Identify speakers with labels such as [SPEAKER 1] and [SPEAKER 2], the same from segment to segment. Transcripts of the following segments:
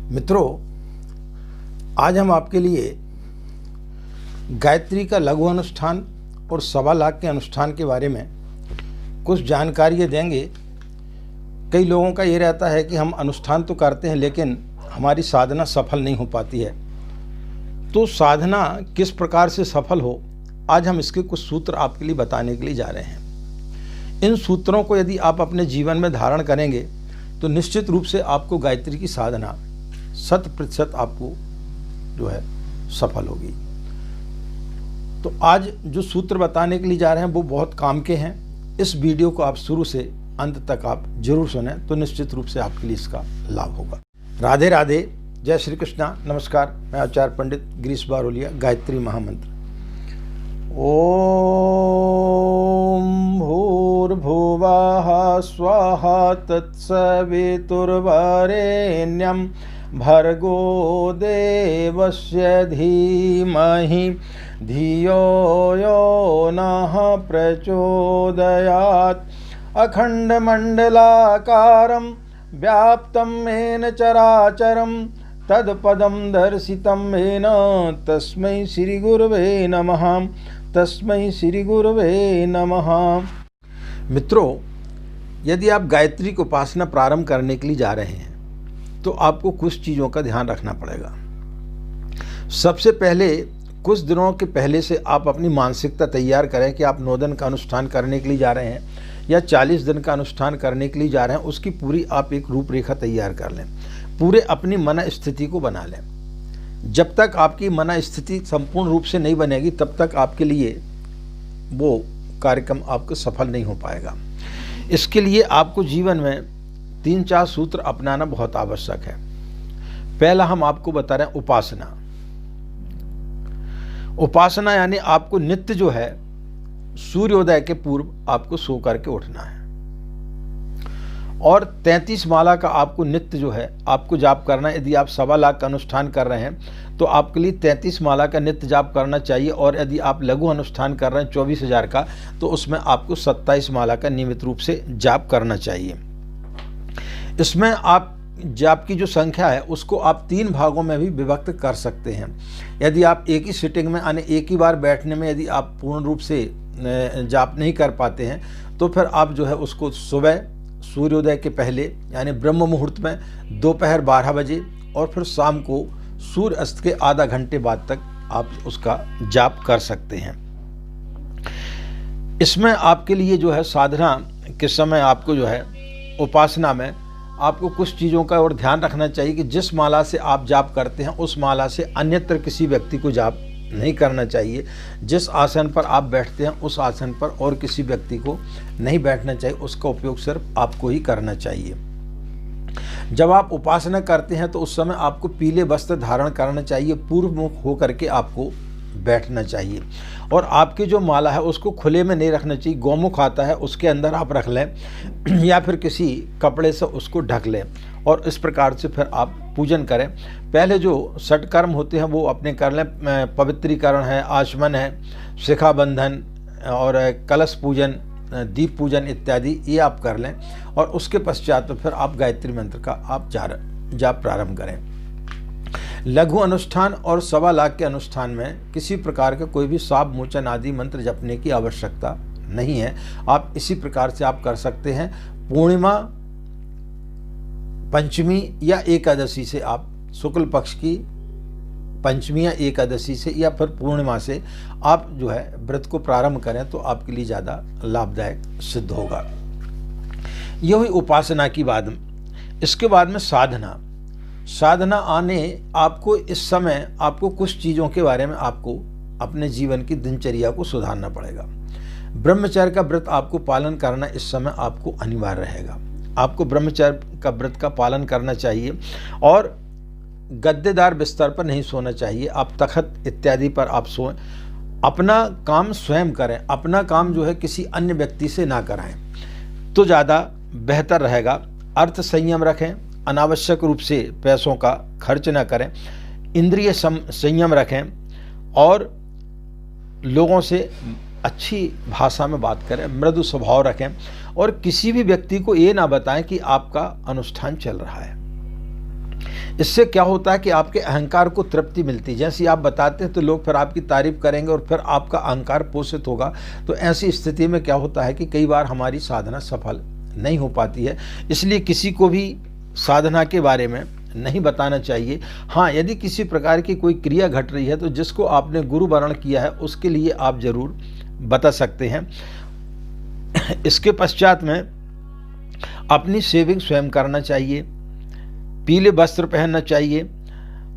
[SPEAKER 1] मित्रों, आज हम आपके लिए गायत्री का लघु अनुष्ठान और 1.25 लाख के अनुष्ठान के बारे में कुछ जानकारी देंगे। कई लोगों का ये रहता है कि हम अनुष्ठान तो करते हैं लेकिन हमारी साधना सफल नहीं हो पाती है। तो साधना किस प्रकार से सफल हो, आज हम इसके कुछ सूत्र आपके लिए बताने के लिए जा रहे हैं। इन सूत्रों को यदि आप अपने जीवन में धारण करेंगे तो निश्चित रूप से आपको गायत्री की साधना 100% आपको जो है सफल होगी। तो आज जो सूत्र बताने के लिए जा रहे हैं वो बहुत काम के हैं। इस वीडियो को आप शुरू से अंत तक आप जरूर सुने तो निश्चित रूप से आपके लिए इसका लाभ होगा। राधे राधे, जय श्री कृष्णा, नमस्कार। मैं आचार्य पंडित गिरीश बारोलिया। गायत्री महामंत्र। ओम भूर्भुवः स्वाहा तत्सवितुर्वरेण्यं भर्गो देवस्य धीमहि धियो यो नः प्रचोदयात्। अखण्डमण्डलाकारं व्याप्तं येन चराचरं तत्पदं दर्शितं येन तस्मै श्रीगुरवे नमः। तस्मै श्रीगुरवे नमः। मित्रों, यदि आप गायत्री की उपासना प्रारंभ करने के लिए जा रहे हैं तो आपको कुछ चीज़ों का ध्यान रखना पड़ेगा। सबसे पहले कुछ दिनों के पहले से आप अपनी मानसिकता तैयार करें कि आप 9 दिन का अनुष्ठान करने के लिए जा रहे हैं या 40 दिन का अनुष्ठान करने के लिए जा रहे हैं। उसकी पूरी आप एक रूपरेखा तैयार कर लें, पूरे अपनी मन स्थिति को बना लें। जब तक आपकी मन स्थिति संपूर्ण रूप से नहीं बनेगी तब तक आपके लिए वो कार्यक्रम आपको सफल नहीं हो पाएगा। इसके लिए आपको जीवन में 3-4 सूत्र अपनाना बहुत आवश्यक है। पहला हम आपको बता रहे हैं उपासना। उपासना यानी आपको नित्य जो है सूर्योदय के पूर्व आपको सो करके उठना है और 33 माला का आपको नित्य जो है आपको जाप करना है। यदि आप 1.25 लाख का अनुष्ठान कर रहे हैं तो आपके लिए 33 माला का नित्य जाप करना चाहिए। और यदि आप लघु अनुष्ठान कर रहे हैं 24,000 का तो उसमें आपको 27 माला का नियमित रूप से जाप करना चाहिए। इसमें आप जाप की जो संख्या है उसको आप 3 भागों में भी विभक्त कर सकते हैं। यदि आप एक ही सिटिंग में यानी एक ही बार बैठने में यदि आप पूर्ण रूप से जाप नहीं कर पाते हैं तो फिर आप जो है उसको सुबह सूर्योदय के पहले यानी ब्रह्म मुहूर्त में, दोपहर 12 बजे और फिर शाम को सूर्य अस्त के आधा घंटे बाद तक आप उसका जाप कर सकते हैं। इसमें आपके लिए जो है साधना के समय आपको जो है उपासना में आपको कुछ चीज़ों का और ध्यान रखना चाहिए कि जिस माला से आप जाप करते हैं उस माला से अन्यत्र किसी व्यक्ति को जाप नहीं करना चाहिए। जिस आसन पर आप बैठते हैं उस आसन पर और किसी व्यक्ति को नहीं बैठना चाहिए। उसका उपयोग सिर्फ आपको ही करना चाहिए। जब आप उपासना करते हैं तो उस समय आपको पीले वस्त्र धारण करना चाहिए। पूर्व मुख होकर के आपको बैठना चाहिए और आपकी जो माला है उसको खुले में नहीं रखना चाहिए। गौमुख आता है उसके अंदर आप रख लें या फिर किसी कपड़े से उसको ढक लें और इस प्रकार से फिर आप पूजन करें। पहले जो षटकर्म होते हैं वो अपने कर लें। पवित्रीकरण है, आचमन है, शिखा बंधन और कलश पूजन, दीप पूजन इत्यादि ये आप कर लें और उसके पश्चात तो फिर आप गायत्री मंत्र का आप जाप प्रारंभ करें। लघु अनुष्ठान और 1.25 लाख के अनुष्ठान में किसी प्रकार का कोई भी साप मोचन आदि मंत्र जपने की आवश्यकता नहीं है। आप इसी प्रकार से आप कर सकते हैं। पूर्णिमा, पंचमी या एकादशी से आप शुक्ल पक्ष की पंचमी या एकादशी से या फिर पूर्णिमा से आप जो है व्रत को प्रारंभ करें तो आपके लिए ज़्यादा लाभदायक सिद्ध होगा। यह हुई उपासना की बात। इसके बाद में साधना आने आपको इस समय आपको कुछ चीज़ों के बारे में आपको अपने जीवन की दिनचर्या को सुधारना पड़ेगा। ब्रह्मचर्य का व्रत आपको पालन करना इस समय आपको अनिवार्य रहेगा। आपको ब्रह्मचर्य का व्रत का पालन करना चाहिए और गद्देदार बिस्तर पर नहीं सोना चाहिए। आप तख्त इत्यादि पर आप सोएं। अपना काम स्वयं करें। अपना काम जो है किसी अन्य व्यक्ति से ना कराएं तो ज़्यादा बेहतर रहेगा। अर्थ संयम रखें। अनावश्यक रूप से पैसों का खर्च न करें। इंद्रिय संयम रखें और लोगों से अच्छी भाषा में बात करें, मृदु स्वभाव रखें और किसी भी व्यक्ति को ये ना बताएं कि आपका अनुष्ठान चल रहा है। इससे क्या होता है कि आपके अहंकार को तृप्ति मिलती है। जैसे आप बताते हैं तो लोग फिर आपकी तारीफ करेंगे और फिर आपका अहंकार पोषित होगा। तो ऐसी स्थिति में क्या होता है कि कई बार हमारी साधना सफल नहीं हो पाती है। इसलिए किसी को भी साधना के बारे में नहीं बताना चाहिए। हाँ, यदि किसी प्रकार की कोई क्रिया घट रही है तो जिसको आपने गुरु वरण किया है उसके लिए आप जरूर बता सकते हैं। इसके पश्चात में अपनी सेविंग स्वयं करना चाहिए, पीले वस्त्र पहनना चाहिए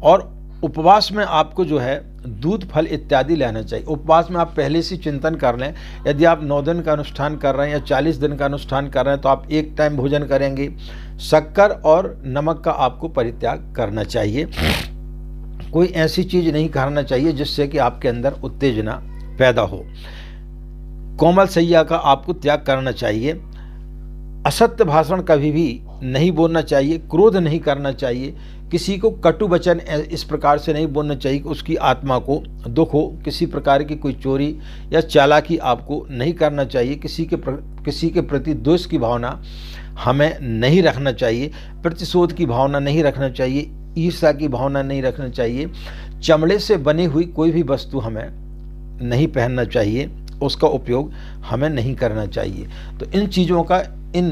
[SPEAKER 1] और उपवास में आपको जो है दूध फल इत्यादि लेना चाहिए। उपवास में आप पहले से चिंतन कर लें, यदि आप 9 दिन का अनुष्ठान कर रहे हैं या 40 दिन का अनुष्ठान कर रहे हैं तो आप एक टाइम भोजन करेंगे। शक्कर और नमक का आपको परित्याग करना चाहिए। कोई ऐसी चीज़ नहीं करना चाहिए जिससे कि आपके अंदर उत्तेजना पैदा हो। कोमल सैया का आपको त्याग करना चाहिए। असत्य भाषण कभी भी नहीं बोलना चाहिए। क्रोध नहीं करना चाहिए। किसी को कटु वचन इस प्रकार से नहीं बोलना चाहिए कि उसकी आत्मा को दुख हो। किसी प्रकार की कोई चोरी या चालाकी आपको नहीं करना चाहिए। किसी के प्रति द्वेष की भावना हमें नहीं रखना चाहिए। प्रतिशोध की भावना नहीं रखना चाहिए। ईर्ष्या की भावना नहीं रखना चाहिए। चमड़े से बनी हुई कोई भी वस्तु हमें नहीं पहनना चाहिए, उसका उपयोग हमें नहीं करना चाहिए। तो इन चीज़ों का इन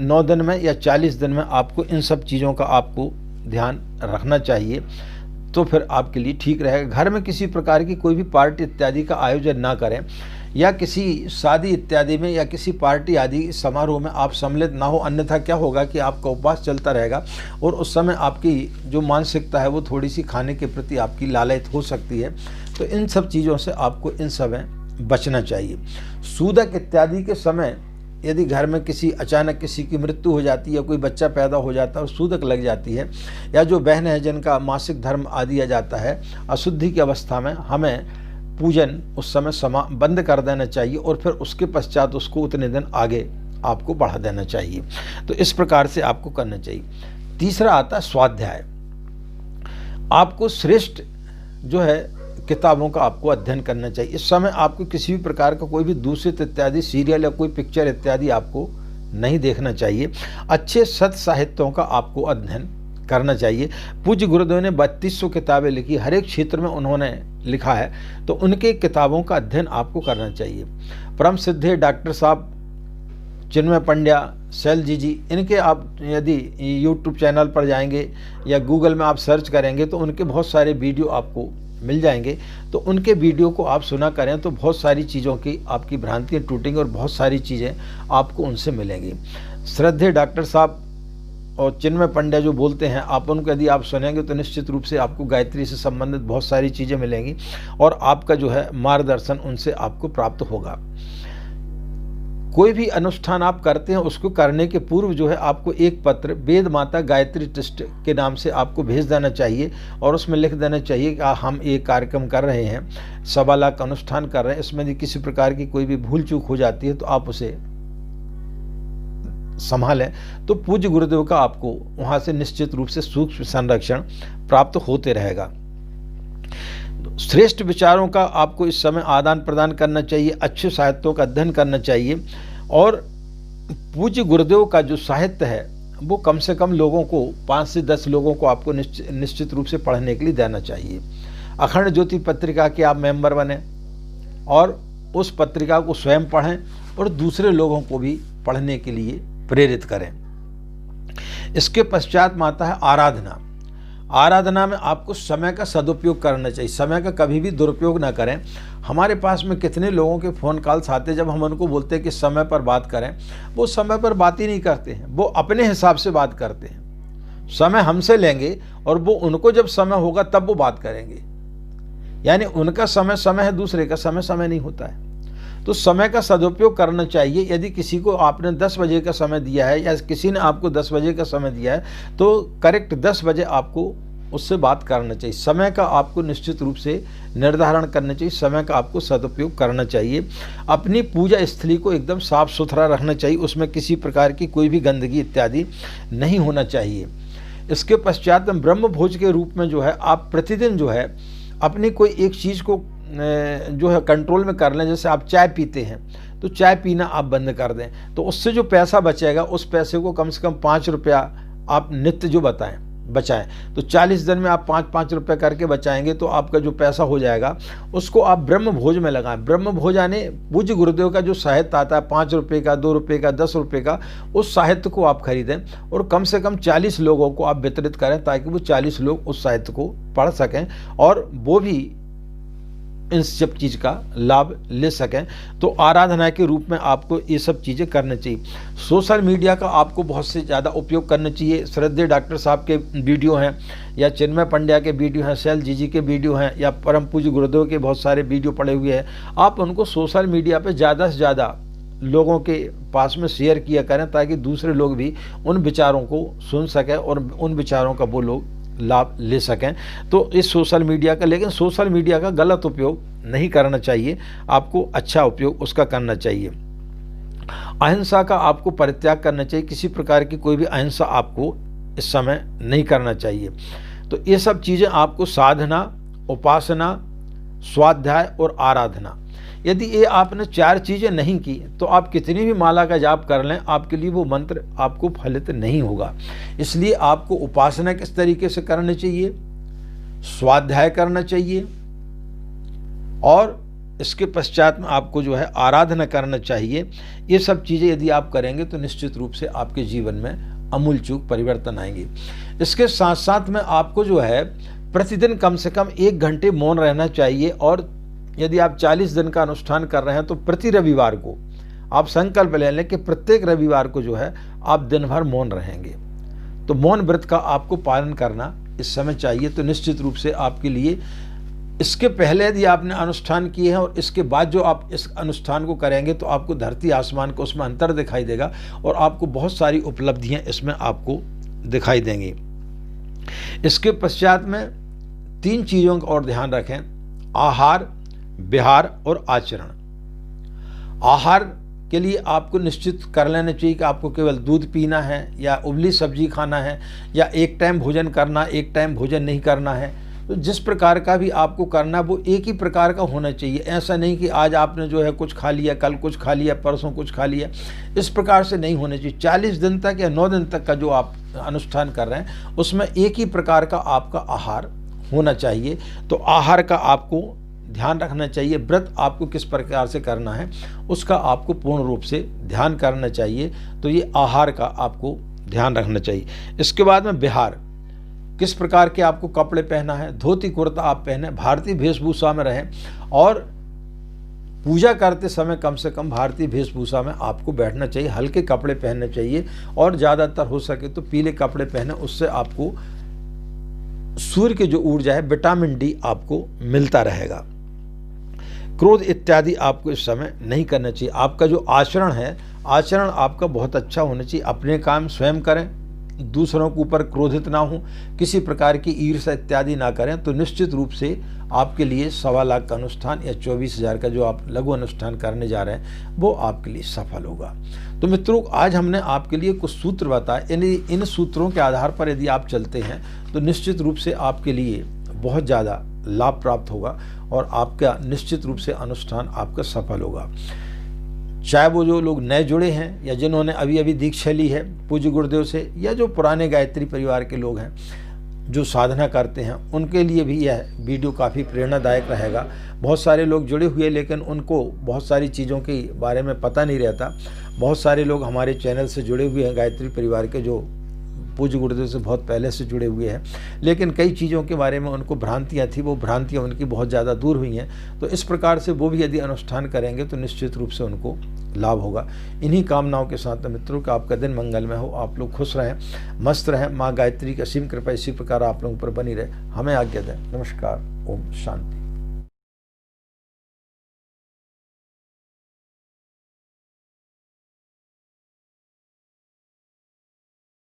[SPEAKER 1] 9 दिन में या 40 दिन में आपको इन सब चीज़ों का आपको ध्यान रखना चाहिए, तो फिर आपके लिए ठीक रहेगा। घर में किसी प्रकार की कोई भी पार्टी इत्यादि का आयोजन ना करें, या किसी शादी इत्यादि में या किसी पार्टी आदि समारोह में आप सम्मिलित ना हो। अन्यथा क्या होगा कि आपका उपवास चलता रहेगा और उस समय आपकी जो मानसिकता है वो थोड़ी सी खाने के प्रति आपकी लालयत हो सकती है। तो इन सब चीज़ों से आपको इन समय बचना चाहिए। सूदक इत्यादि के समय यदि घर में अचानक किसी की मृत्यु हो जाती है या कोई बच्चा पैदा हो जाता है और सूदक लग जाती है, या जो बहन है जिनका मासिक धर्म आदि आ जाता है, अशुद्धि की अवस्था में हमें पूजन उस समय बंद कर देना चाहिए और फिर उसके पश्चात उसको उतने दिन आगे आपको बढ़ा देना चाहिए। तो इस प्रकार से आपको करना चाहिए। तीसरा आता है स्वाध्याय। आपको श्रेष्ठ जो है किताबों का आपको अध्ययन करना चाहिए। इस समय आपको किसी भी प्रकार का कोई भी दूषित इत्यादि सीरियल या कोई पिक्चर इत्यादि आपको नहीं देखना चाहिए। अच्छे सत साहित्यों का आपको अध्ययन करना चाहिए। पूज्य गुरुदेव ने 3200 किताबें लिखी, हर एक क्षेत्र में उन्होंने लिखा है, तो उनके किताबों का अध्ययन आपको करना चाहिए। परम सिद्धे डॉक्टर साहब चिन्मय पंड्या, शैलजी जी, इनके आप यदि यूट्यूब चैनल पर जाएंगे या गूगल में आप सर्च करेंगे तो उनके बहुत सारे वीडियो आपको मिल जाएंगे। तो उनके वीडियो को आप सुना करें तो बहुत सारी चीज़ों की आपकी भ्रांतियाँ टूटेंगी और बहुत सारी चीज़ें आपको उनसे मिलेंगी। श्रद्धेय डॉक्टर साहब और चिन्मय पंड्या जो बोलते हैं, आप उनको यदि आप सुनेंगे तो निश्चित रूप से आपको गायत्री से संबंधित बहुत सारी चीज़ें मिलेंगी और आपका जो है मार्गदर्शन उनसे आपको प्राप्त होगा। कोई भी अनुष्ठान आप करते हैं उसको करने के पूर्व जो है आपको एक पत्र वेद माता गायत्री ट्रस्ट के नाम से आपको भेज देना चाहिए और उसमें लिख देना चाहिए कि हम एक कार्यक्रम कर रहे हैं, 1.25 लाख अनुष्ठान कर रहे हैं, इसमें यदि किसी प्रकार की कोई भी भूल चूक हो जाती है तो आप उसे संभालें। तो पूज्य गुरुदेव का आपको वहाँ से निश्चित रूप से सूक्ष्म संरक्षण प्राप्त होते रहेगा। श्रेष्ठ विचारों का आपको इस समय आदान प्रदान करना चाहिए। अच्छे साहित्यों का अध्ययन करना चाहिए और पूज्य गुरुदेव का जो साहित्य है वो कम से कम लोगों को 5 से 10 लोगों को आपको निश्चित रूप से पढ़ने के लिए देना चाहिए। अखंड ज्योति पत्रिका के आप मेंबर बने और उस पत्रिका को स्वयं पढ़ें और दूसरे लोगों को भी पढ़ने के लिए प्रेरित करें। इसके पश्चात में आता है आराधना। आराधना में आपको समय का सदुपयोग करना चाहिए। समय का कभी भी दुरुपयोग ना करें। हमारे पास में कितने लोगों के फ़ोन कॉल्स आते हैं, जब हम उनको बोलते हैं कि समय पर बात करें, वो समय पर बात ही नहीं करते हैं, वो अपने हिसाब से बात करते हैं। समय हमसे लेंगे और वो उनको जब समय होगा तब वो बात करेंगे। यानी उनका समय समय है, दूसरे का समय समय नहीं होता है। तो समय का सदुपयोग करना चाहिए। यदि किसी को आपने 10 बजे का समय दिया है या किसी ने आपको 10 बजे का समय दिया है तो करेक्ट 10 बजे आपको उससे बात करना चाहिए। समय का आपको निश्चित रूप से निर्धारण करना चाहिए, समय का आपको सदुपयोग करना चाहिए। अपनी पूजा स्थली को एकदम साफ सुथरा रखना चाहिए, उसमें किसी प्रकार की कोई भी गंदगी इत्यादि नहीं होना चाहिए। इसके पश्चात ब्रह्म भोज के रूप में जो है आप प्रतिदिन जो है अपनी कोई एक चीज़ को जो है कंट्रोल में कर लें। जैसे आप चाय पीते हैं तो चाय पीना आप बंद कर दें, तो उससे जो पैसा बचेगा उस पैसे को कम से कम 5 रुपया आप नित्य जो बताएं, बचाएं। तो 40 दिन में आप 5-5 रुपये करके बचाएंगे तो आपका जो पैसा हो जाएगा उसको आप ब्रह्म भोज में लगाएं। ब्रह्म भोज यानी पूज्य गुरुदेव का जो साहित्य आता है 5 रुपये का, 2 रुपये का, 10 रुपये का, उस साहित्य को आप खरीदें और कम से कम 40 लोगों को आप वितरित करें ताकि वो 40 लोग उस साहित्य को पढ़ सकें और वो भी इन सब चीज़ का लाभ ले सकें। तो आराधना के रूप में आपको ये सब चीज़ें करनी चाहिए। सोशल मीडिया का आपको बहुत से ज़्यादा उपयोग करना चाहिए। श्रद्धेय डॉक्टर साहब के वीडियो हैं या चिन्मय पंड्या के वीडियो हैं, शैल जी के वीडियो हैं या परम पूज्य गुरुदेव के बहुत सारे वीडियो पड़े हुए हैं, आप उनको सोशल मीडिया पर ज़्यादा से ज़्यादा लोगों के पास में शेयर किया करें ताकि दूसरे लोग भी उन विचारों को सुन सकें और उन विचारों का वो लोग लाभ ले सकें। तो इस सोशल मीडिया का, लेकिन सोशल मीडिया का गलत उपयोग नहीं करना चाहिए, आपको अच्छा उपयोग उसका करना चाहिए। अहिंसा का आपको परित्याग करना चाहिए, किसी प्रकार की कोई भी अहिंसा आपको इस समय नहीं करना चाहिए। तो ये सब चीज़ें आपको साधना, उपासना, स्वाध्याय और आराधना, यदि ये आपने 4 चीज़ें नहीं की तो आप कितनी भी माला का जाप कर लें आपके लिए वो मंत्र आपको फलित नहीं होगा। इसलिए आपको उपासना किस तरीके से करनी चाहिए, स्वाध्याय करना चाहिए और इसके पश्चात में आपको जो है आराधना करना चाहिए। ये सब चीज़ें यदि आप करेंगे तो निश्चित रूप से आपके जीवन में अमूल चूक परिवर्तन आएंगे। इसके साथ साथ में आपको जो है प्रतिदिन कम से कम 1 घंटे मौन रहना चाहिए और यदि आप 40 दिन का अनुष्ठान कर रहे हैं तो प्रति रविवार को आप संकल्प ले लें कि प्रत्येक रविवार को जो है आप दिन भर मौन रहेंगे। तो मौन व्रत का आपको पालन करना इस समय चाहिए। तो निश्चित रूप से आपके लिए इसके पहले यदि आपने अनुष्ठान किए हैं और इसके बाद जो आप इस अनुष्ठान को करेंगे तो आपको धरती आसमान को उसमें अंतर दिखाई देगा और आपको बहुत सारी उपलब्धियां इसमें आपको दिखाई देंगी। इसके पश्चात में 3 चीज़ों का और ध्यान रखें, आहार, विहार और आचरण। आहार के लिए आपको निश्चित कर लेना चाहिए कि आपको केवल दूध पीना है या उबली सब्जी खाना है या एक टाइम भोजन करना, एक टाइम भोजन नहीं करना है। तो जिस प्रकार का भी आपको करना वो एक ही प्रकार का होना चाहिए। ऐसा नहीं कि आज आपने जो है कुछ खा लिया, कल कुछ खा लिया, परसों कुछ खा लिया, इस प्रकार से नहीं होना चाहिए। 40 दिन तक या 9 दिन तक का जो आप अनुष्ठान कर रहे हैं उसमें एक ही प्रकार का आपका आहार होना चाहिए। तो आहार का आपको ध्यान रखना चाहिए। व्रत आपको किस प्रकार से करना है उसका आपको पूर्ण रूप से ध्यान करना चाहिए। तो ये आहार का आपको ध्यान रखना चाहिए। इसके बाद में विहार, किस प्रकार के आपको कपड़े पहना है, धोती कुर्ता आप पहने, भारतीय वेशभूषा में रहें और पूजा करते समय कम से कम भारतीय वेशभूषा में आपको बैठना चाहिए। हल्के कपड़े पहनने चाहिए और ज़्यादातर हो सके तो पीले कपड़े पहने, उससे आपको सूर्य की जो ऊर्जा है, विटामिन डी आपको मिलता रहेगा। क्रोध इत्यादि आपको इस समय नहीं करना चाहिए। आपका जो आचरण है, आचरण आपका बहुत अच्छा होना चाहिए। अपने काम स्वयं करें, दूसरों के ऊपर क्रोधित ना हो, किसी प्रकार की ईर्ष्या इत्यादि ना करें। तो निश्चित रूप से आपके लिए 1.25 लाख का अनुष्ठान या 24,000 का जो आप लघु अनुष्ठान करने जा रहे हैं वो आपके लिए सफल होगा। तो मित्रों, आज हमने आपके लिए कुछ सूत्र बताए। इन सूत्रों के आधार पर यदि आप चलते हैं तो निश्चित रूप से आपके लिए बहुत ज़्यादा लाभ प्राप्त होगा और आपका निश्चित रूप से अनुष्ठान आपका सफल होगा। चाहे वो जो लोग नए जुड़े हैं या जिन्होंने अभी अभी दीक्षा ली है पूज्य गुरुदेव से, या जो पुराने गायत्री परिवार के लोग हैं जो साधना करते हैं, उनके लिए भी यह वीडियो काफ़ी प्रेरणादायक रहेगा। बहुत सारे लोग जुड़े हुए लेकिन उनको बहुत सारी चीज़ों के बारे में पता नहीं रहता। बहुत सारे लोग हमारे चैनल से जुड़े हुए हैं गायत्री परिवार के, जो पूज्य गुरुदेव से बहुत पहले से जुड़े हुए हैं, लेकिन कई चीज़ों के बारे में उनको भ्रांतियाँ थी, वो भ्रांतियाँ उनकी बहुत ज़्यादा दूर हुई हैं। तो इस प्रकार से वो भी यदि अनुष्ठान करेंगे तो निश्चित रूप से उनको लाभ होगा। इन्हीं कामनाओं के साथ मित्रों का आपका दिन मंगलमय हो, आप लोग खुश रहें, मस्त रहें। माँ गायत्री की असीम कृपा इसी प्रकार आप लोगों पर बनी रहे। हमें आज्ञा दें। नमस्कार। ओम शांति।